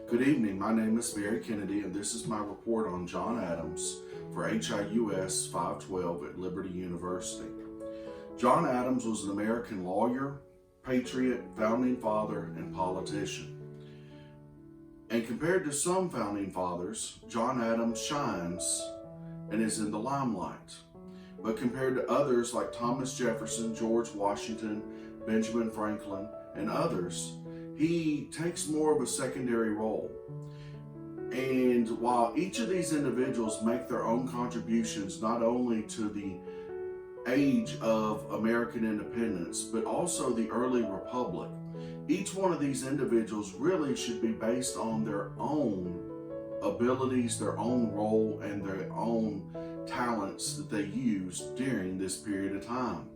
Good evening, my name is Barry Kennedy and this is my report on John Adams for HIUS 512 at Liberty University. John Adams was an American lawyer, patriot, founding father, and politician. And compared to some founding fathers, John Adams shines and is in the limelight. But compared to others like Thomas Jefferson, George Washington, Benjamin Franklin, and others, he takes more of a secondary role. And while each of these individuals make their own contributions not only to the age of American independence, but also the early republic, each one of these individuals really should be based on their own abilities, their own role, and their own talents that they used during this period of time.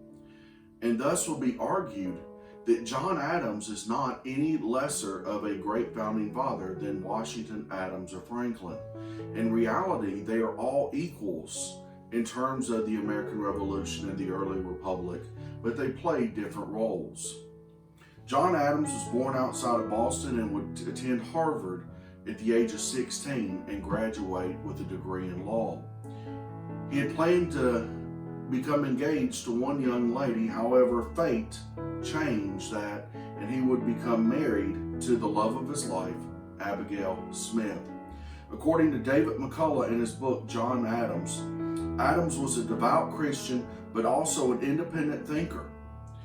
And thus will be argued that John Adams is not any lesser of a great founding father than Washington, Adams, or Franklin. In reality, they are all equals in terms of the American Revolution and the early republic, but they played different roles. John Adams was born outside of Boston and would attend Harvard at the age of 16 and graduate with a degree in law. He had planned to become engaged to one young lady. However, fate changed that and he would become married to the love of his life, Abigail Smith. According to David McCullough in his book, John Adams, Adams was a devout Christian but also an independent thinker.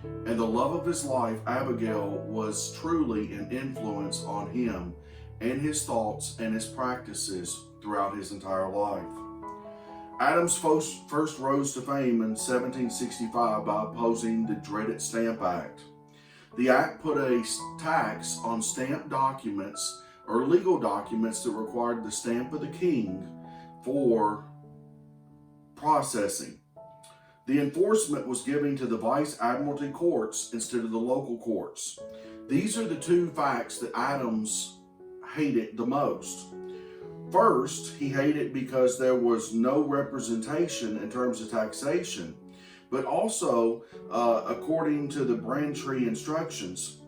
And the love of his life, Abigail, was truly an influence on him and his thoughts and his practices throughout his entire life. Adams first rose to fame in 1765 by opposing the dreaded Stamp Act. The act put a tax on stamped documents or legal documents that required the stamp of the king for processing. The enforcement was given to the Vice Admiralty courts instead of the local courts. These are the two facts that Adams hated the most. First, he hated because there was no representation in terms of taxation, but also, according to the Braintree instructions,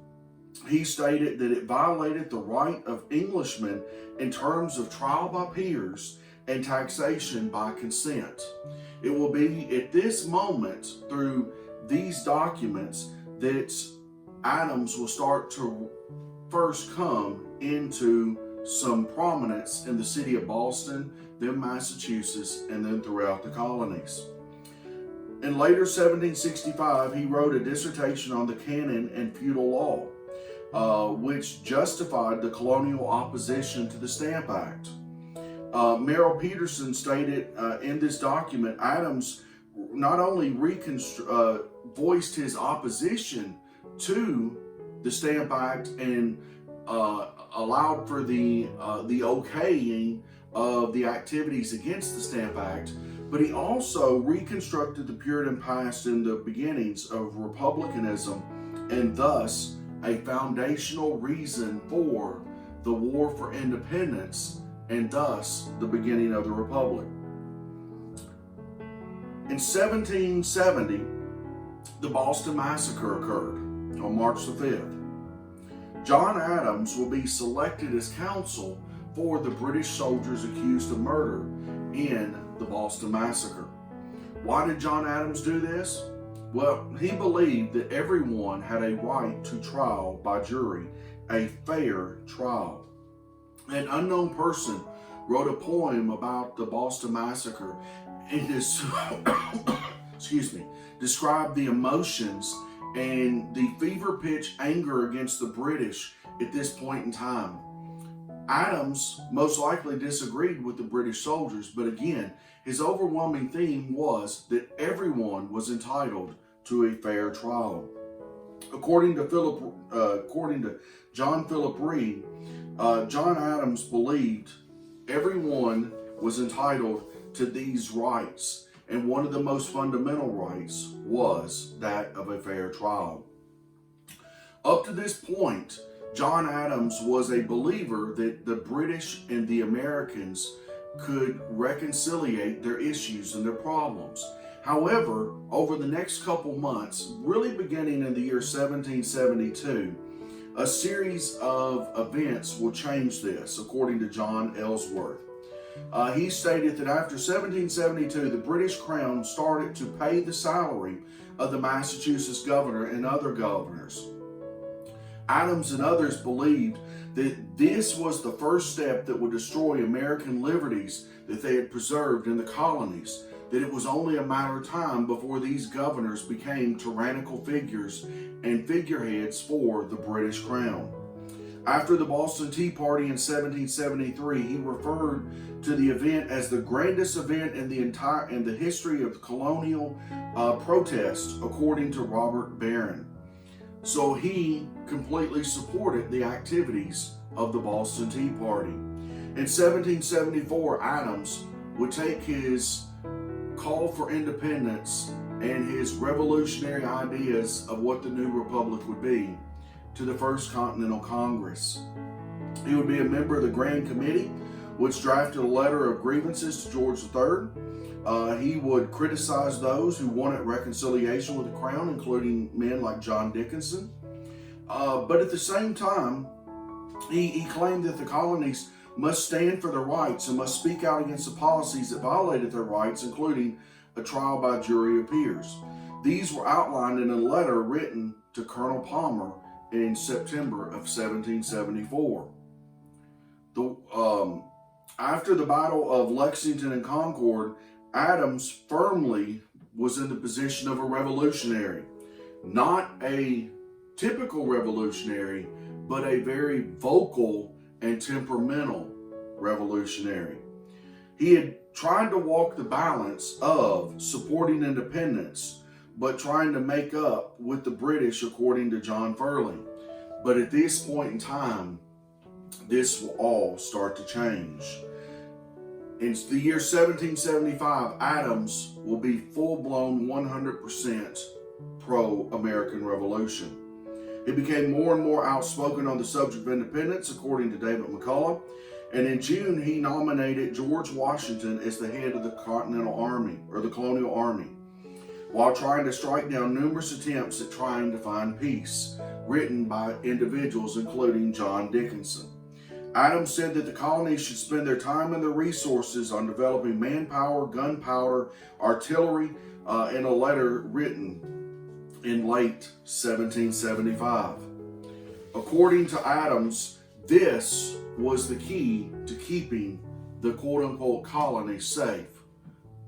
he stated that it violated the right of Englishmen in terms of trial by peers and taxation by consent. It will be at this moment, through these documents, that Adams will start to first come into some prominence in the city of Boston, then Massachusetts, and then throughout the colonies. In later 1765, he wrote a dissertation on the canon and feudal law, which justified the colonial opposition to the Stamp Act. Merrill Peterson stated in this document, Adams not only voiced his opposition to the Stamp Act and allowed for the okaying of the activities against the Stamp Act, but he also reconstructed the Puritan past and the beginnings of republicanism, and thus a foundational reason for the War for Independence, and thus the beginning of the Republic. In 1770, the Boston Massacre occurred on March the 5th. John Adams will be selected as counsel for the British soldiers accused of murder in the Boston Massacre. Why did John Adams do this? Well, he believed that everyone had a right to trial by jury, a fair trial. An unknown person wrote a poem about the Boston Massacre and described the emotions and the fever-pitch anger against the British at this point in time. Adams most likely disagreed with the British soldiers, but again, his overwhelming theme was that everyone was entitled to a fair trial. According to John Philip Reed, John Adams believed everyone was entitled to these rights, and one of the most fundamental rights was that of a fair trial. Up to this point, John Adams was a believer that the British and the Americans could reconciliate their issues and their problems. However, over the next couple months, really beginning in the year 1772, A series of events will change this, according to John Ellsworth. He stated that after 1772, the British Crown started to pay the salary of the Massachusetts governor and other governors. Adams and others believed that this was the first step that would destroy American liberties that they had preserved in the colonies, that it was only a matter of time before these governors became tyrannical figures and figureheads for the British Crown. After the Boston Tea Party in 1773, he referred to the event as the grandest event in the history of colonial protest, according to Robert Barron. So he completely supported the activities of the Boston Tea Party. In 1774, Adams would take his call for independence and his revolutionary ideas of what the new republic would be to the First Continental Congress. He would be a member of the Grand Committee, which drafted a letter of grievances to George III. He would criticize those who wanted reconciliation with the Crown, including men like John Dickinson. But at the same time, he claimed that the colonies must stand for their rights and must speak out against the policies that violated their rights, including a trial by jury of peers. These were outlined in a letter written to Colonel Palmer in September of 1774. After the Battle of Lexington and Concord, Adams firmly was in the position of a revolutionary. Not a typical revolutionary, but a very vocal and temperamental revolutionary. He had tried to walk the balance of supporting independence, but trying to make up with the British, according to John Furling. But at this point in time, this will all start to change. In the year 1775, Adams will be full-blown 100% pro-American Revolution. He became more and more outspoken on the subject of independence, according to David McCullough. And in June, he nominated George Washington as the head of the Continental Army, or the Colonial Army, while trying to strike down numerous attempts at trying to find peace, written by individuals including John Dickinson. Adams said that the colonies should spend their time and their resources on developing manpower, gunpowder, artillery, in a letter written in late 1775. According to Adams, this was the key to keeping the quote-unquote colonies safe.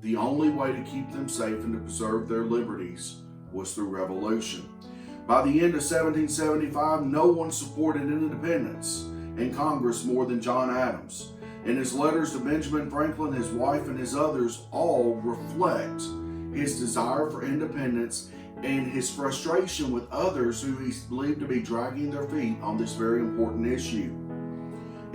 The only way to keep them safe and to preserve their liberties was through revolution. By the end of 1775, no one supported independence in Congress more than John Adams. And his letters to Benjamin Franklin, his wife, and his others all reflect his desire for independence and his frustration with others who he believed to be dragging their feet on this very important issue.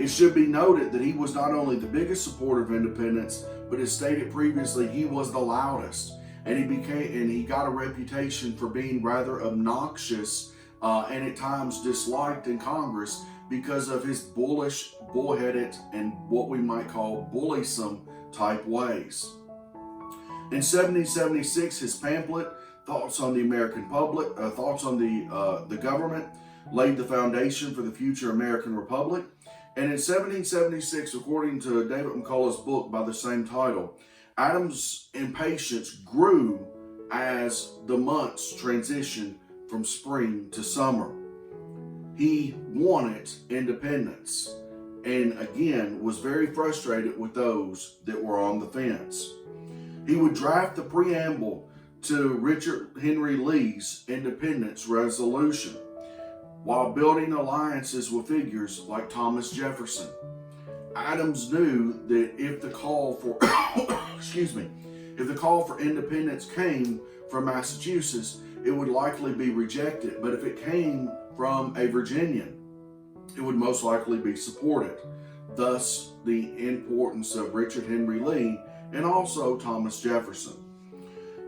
It should be noted that he was not only the biggest supporter of independence, but as stated previously, he was the loudest. And he got a reputation for being rather obnoxious and at times disliked in Congress because of his bullish, bullheaded, and what we might call bullisome type ways. In 1776, his pamphlet, Thoughts on the American Public, Thoughts on the Government, laid the foundation for the future American Republic. And in 1776, according to David McCullough's book by the same title, Adams' impatience grew as the months transitioned from spring to summer. He wanted independence, and again was very frustrated with those that were on the fence. He would draft the preamble to Richard Henry Lee's Independence Resolution while building alliances with figures like Thomas Jefferson. Adams knew that if the call for if the call for independence came from Massachusetts, it would likely be rejected, but if it came from a Virginian, it would most likely be supported. Thus, the importance of Richard Henry Lee and also Thomas Jefferson.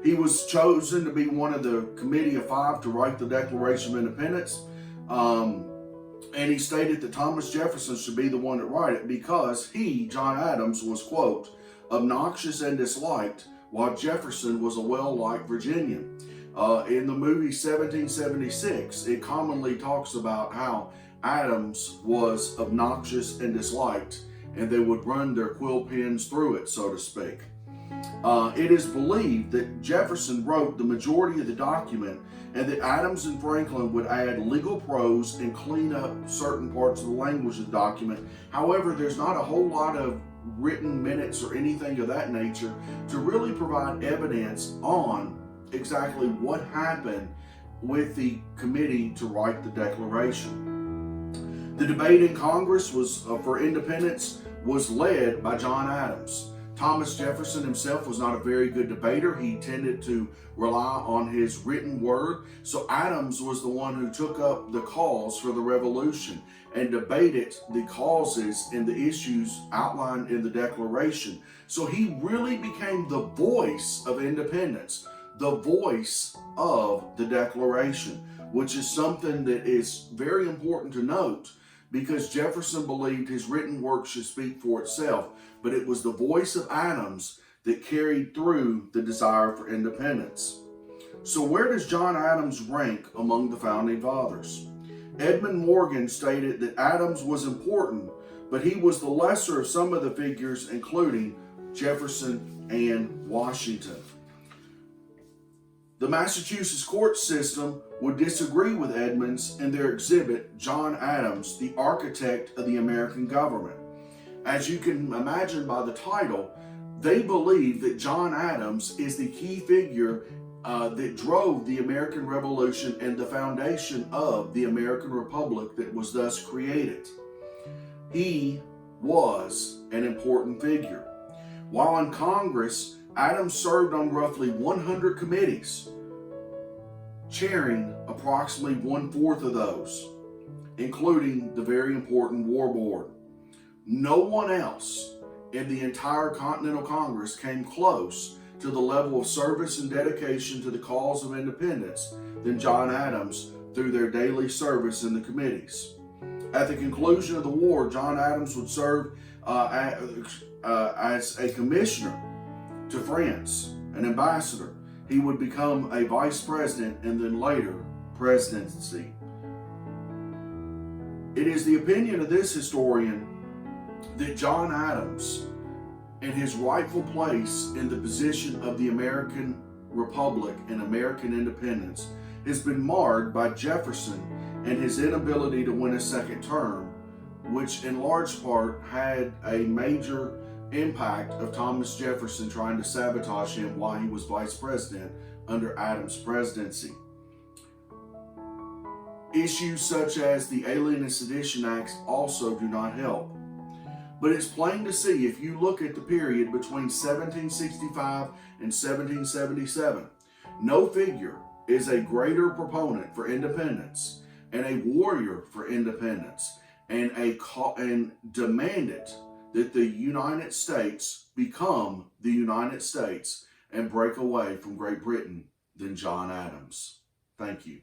He was chosen to be one of the Committee of Five to write the Declaration of Independence, and he stated that Thomas Jefferson should be the one to write it because he, John Adams, was, quote, obnoxious and disliked, while Jefferson was a well-liked Virginian. In the movie 1776, it commonly talks about how Adams was obnoxious and disliked, and they would run their quill pens through it, so to speak. It is believed that Jefferson wrote the majority of the document, and that Adams and Franklin would add legal prose and clean up certain parts of the language of the document. However, there's not a whole lot of written minutes or anything of that nature to really provide evidence on exactly what happened with the committee to write the Declaration. The debate in Congress for independence was led by John Adams. Thomas Jefferson himself was not a very good debater. He tended to rely on his written word. So Adams was the one who took up the cause for the Revolution and debated the causes and the issues outlined in the Declaration. So he really became the voice of independence, the voice of the Declaration, which is something that is very important to note, because Jefferson believed his written work should speak for itself, but it was the voice of Adams that carried through the desire for independence. So where does John Adams rank among the Founding Fathers? Edmund Morgan stated that Adams was important, but he was the lesser of some of the figures, including Jefferson and Washington. The Massachusetts court system would disagree with Edmunds in their exhibit, John Adams, the Architect of the American Government. As you can imagine by the title, they believe that John Adams is the key figure that drove the American Revolution and the foundation of the American Republic that was thus created. He was an important figure. While in Congress, Adams served on roughly 100 committees, chairing approximately 1/4 of those, including the very important War Board. No one else in the entire Continental Congress came close to the level of service and dedication to the cause of independence than John Adams through their daily service in the committees. At the conclusion of the war, John Adams would serve as a commissioner to France, an ambassador. He would become a vice president and then later presidency. It is the opinion of this historian that John Adams and his rightful place in the position of the American Republic and American independence has been marred by Jefferson and his inability to win a second term, which in large part had a major impact of Thomas Jefferson trying to sabotage him while he was vice president under Adams' presidency. Issues such as the Alien and Sedition Acts also do not help. But it's plain to see, if you look at the period between 1765 and 1777, no figure is a greater proponent for independence and a warrior for independence and demanded that the United States become the United States and break away from Great Britain than John Adams. Thank you.